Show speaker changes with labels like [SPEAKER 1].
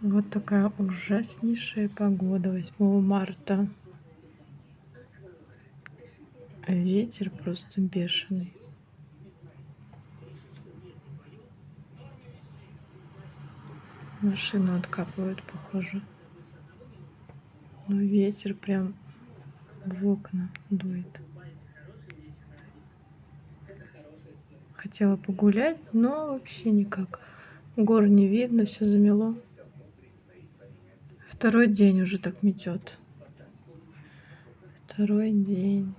[SPEAKER 1] Вот такая ужаснейшая погода 8 марта. Ветер просто бешеный. Машину откапывают, похоже. Но ветер прям в окна дует. Хотела погулять, но вообще никак. Гор не видно, все замело. Второй день уже так метет. Второй день.